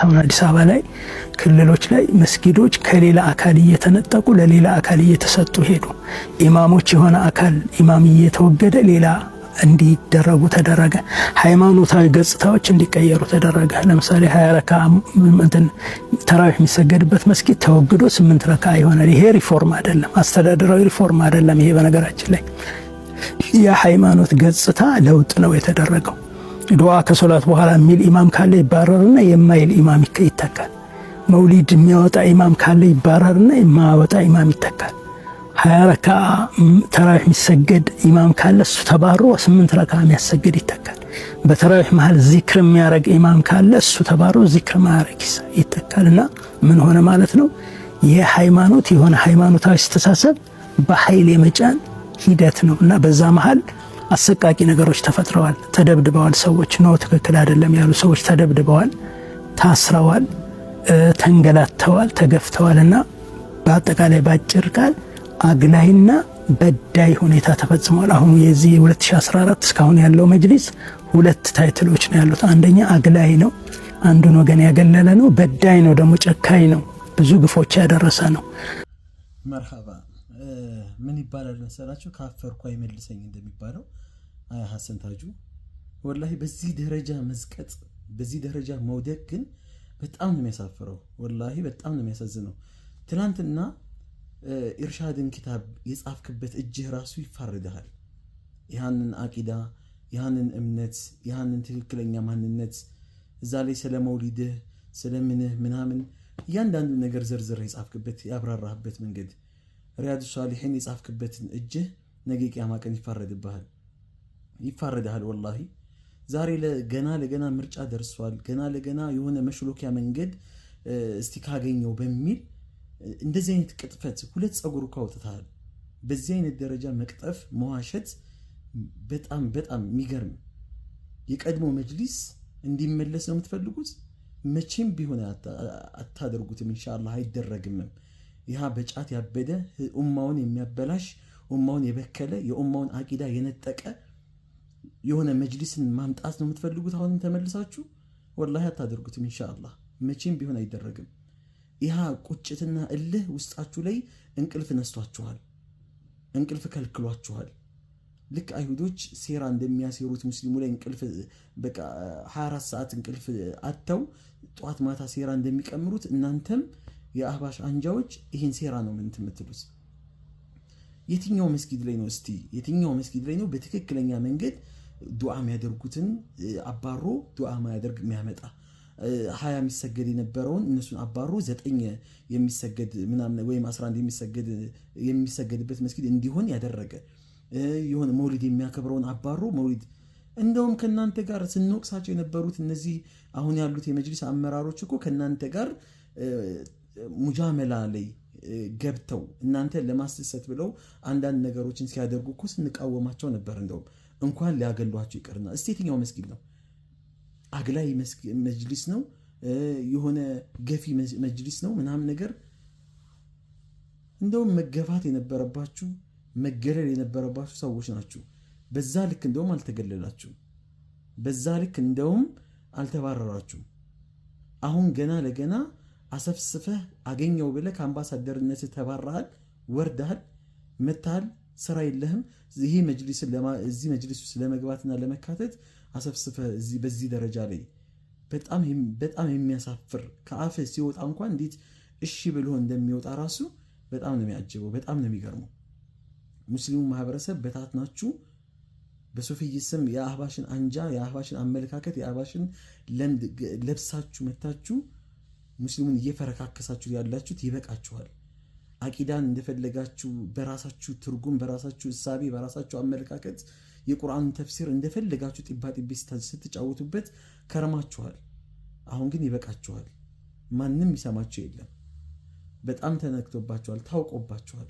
አሁን አዲስ አበባ ላይ ክልሎች ላይ መስጊዶች ከሌላ አካል እየተነጠቁ ለሌላ አካል እየተሰጡ ሄዱ። ኢማሞች የሆነ አካል ኢማም እየተወገደ ሌላ እንዲደረጉ ተደረገ። ሃይማኖታዊ ገጽታዎች እንዲቀየሩ ተደረገ። ለምሳሌ 20 ረካ ተራዊህ የሚሰገድበት መስጊድ ተወግዶ 8 ረካ ይሆናል። ይሄ ሪፎርም አይደለም፣ አስተዳደራዊ ሪፎርም አይደለም። ይሄ በነገራችን ላይ የሃይማኖት ገጽታ ለውጥ ነው የተደረገው። ዱዓ ከሶላት በኋላ የሚል ኢማም ካለ ይባረርና የማይል ኢማም ይተካል። መውሊድ የሚያወጣ ኢማም ካለ ይባረርና የማያወጣ ኢማም ይተካል። 20 ረካ ተራዊህ የሚሰገድ ኢማም ካለ እሱ ተባሮ 8 ረካ የሚያሰግድ ይተካል። በተራዊህ መሃል ዚክር የሚያረግ ኢማም ካለ እሱ ተባሮ ዚክር ማያረግ ይተካልና ምን ሆነ ማለት ነው? የሃይማኖት የሆነ ሃይማኖታዊ አስተሳሰብ በኃይል የመጫን ሂደት ነው እና በዛ መሃል አሰቃቂ ነገሮች ተፈጥረዋል። ተደብድበዋል። ሰዎች ነው ትክክል አይደለም ያሉ ሰዎች ተደብድበዋል፣ ታስረዋል፣ ተንገላተዋል፣ ተገፍተዋልና በአጠቃላይ ባጭር ቃል አግላይና በዳይ ሁኔታ ተፈጽሟል። አሁን የዚህ 2014 እስካሁን ያለው መጅሊስ 2 ታይትሎች ነው ያሉት። አንደኛ አግላይ ነው፣ አንዱን ወገን ያገለለ ነው። በዳይ ነው ደግሞ ጨካኝ ነው፣ ብዙ ግፎች ያደረሰ ነው። መርሐባ ምን ይባላል መሰላችሁ? ካፈርኩ አይመልሰኝ እንደሚባለው ሐሰን ታጁ ወላሂ በዚህ ደረጃ መስቀጥ፣ በዚህ ደረጃ መውደቅ ግን በጣም ነው የሚያሳፍረው። ወላሂ በጣም ነው የሚያሳዝነው። ትናንትና ኢርሻድን ኪታብ የጻፍክበት እጅህ ራሱ ይፋረዳል። ያንን አቂዳ፣ ያንን እምነት፣ ያንን ትክክለኛ ማንነት እዛ ላይ ስለ መውሊድህ ስለምንህ ምናምን እያንዳንዱ ነገር ዘርዝረህ የጻፍክበት ያብራራህበት መንገድ ሪያዱ ሷሊሒን የጻፍክበትን እጅህ ነገ ቂያማ ቀን ይፋረዳል። ወላሂ ዛሬ ገና ለገና ምርጫ ደርሷል፣ ገና ለገና የሆነ መሽሎኪያ መንገድ እስቲ ካገኘው በሚል እንደዚህ አይነት ቅጥፈት 2 ጸጉር ካውጥታል። በዚህ አይነት ደረጃ መቅጠፍ መዋሸት በጣም በጣም የሚገርም። የቀድሞ መጅሊስ እንዲመለስ ነው የምትፈልጉት? መቼም ቢሆን አታደርጉትም። ኢንሻአላህ አይደረግም። ይህ በጫት ያበደ ኡማውን የሚያበላሽ ኡማውን የበከለ የኡማውን አቂዳ የነጠቀ የሆነ መጅሊስን ማምጣት ነው የምትፈልጉት? አሁንም ተመልሳችሁ ወላሂ አታደርጉትም። ኢንሻአላህ መቼም ቢሆን አይደረግም። ይህ ቁጭትና እልህ ውስጣችሁ ላይ እንቅልፍ ነስቷችኋል፣ እንቅልፍ ከልክሏችኋል። ልክ አይሁዶች ሴራ እንደሚያሴሩት ሙስሊሙ ላይ እንቅልፍ በቃ 24 ሰዓት እንቅልፍ አጥተው ጧት ማታ ሴራ እንደሚቀምሩት እናንተም የአህባሽ አንጃዎች ይህን ሴራ ነው ምን ትምትሉት? የትኛው መስጊድ ላይ ነው እስቲ የትኛው መስጊድ ላይ ነው በትክክለኛ መንገድ ዱዓ የሚያደርጉትን አባሮ ዱዓ ማያደርግ የሚያመጣ 20 የሚሰገድ የነበረውን እነሱን አባሮ 9 የሚሰገድ ምናምን ወይም 11 የሚሰገድበት መስጊድ እንዲሆን ያደረገ የሆነ መውሊድ የሚያከብረውን አባሮ መውሊድ እንደውም ከናንተ ጋር ስንወቅሳቸው የነበሩት እነዚህ አሁን ያሉት የመጅሊስ አመራሮች እኮ ከናንተ ጋር ሙጃመላ ላይ ገብተው እናንተ ለማስደሰት ብለው አንዳንድ ነገሮችን ሲያደርጉ እኮ ስንቃወማቸው ነበር። እንደውም እንኳን ሊያገሏቸው ይቅርና እስቲ የትኛው መስጊድ ነው አግላይ መጅሊስ ነው የሆነ ገፊ መጅሊስ ነው ምናምን ነገር? እንደውም መገፋት የነበረባችሁ መገለል የነበረባችሁ ሰዎች ናችሁ። በዛ ልክ እንደውም አልተገለላችሁ፣ በዛ ልክ እንደውም አልተባረራችሁ። አሁን ገና ለገና አሰፍስፈህ አገኘው ብለህ ከአምባሳደርነት ተባረሃል፣ ወርደሃል፣ መታል፣ ስራ የለህም። ይሄ እዚህ መጅሊስ ውስጥ ለመግባትና ለመካተት አሰፍስፈህ በዚህ ደረጃ ላይ በጣም የሚያሳፍር ከአፍህ ሲወጣ እንኳን እንዴት እሺ ብሎ እንደሚወጣ ራሱ በጣም ነው የሚያጅበው፣ በጣም ነው የሚገርመው። ሙስሊሙ ማህበረሰብ በታትናችሁ በሶፊይ ስም የአህባሽን አንጃ የአህባሽን አመለካከት የአህባሽን ለምድ ለብሳችሁ መታችሁ ሙስሊሙን እየፈረካከሳችሁ ያላችሁት ይበቃችኋል። አቂዳን እንደፈለጋችሁ በራሳችሁ ትርጉም በራሳችሁ እሳቤ በራሳችሁ አመለካከት የቁርአን ተፍሲር እንደፈለጋችሁ ጢባጢቢ ስትጫወቱበት ከረማችኋል። አሁን ግን ይበቃችኋል። ማንም ይሰማችሁ የለም። በጣም ተነክቶባችኋል፣ ታውቆባችኋል።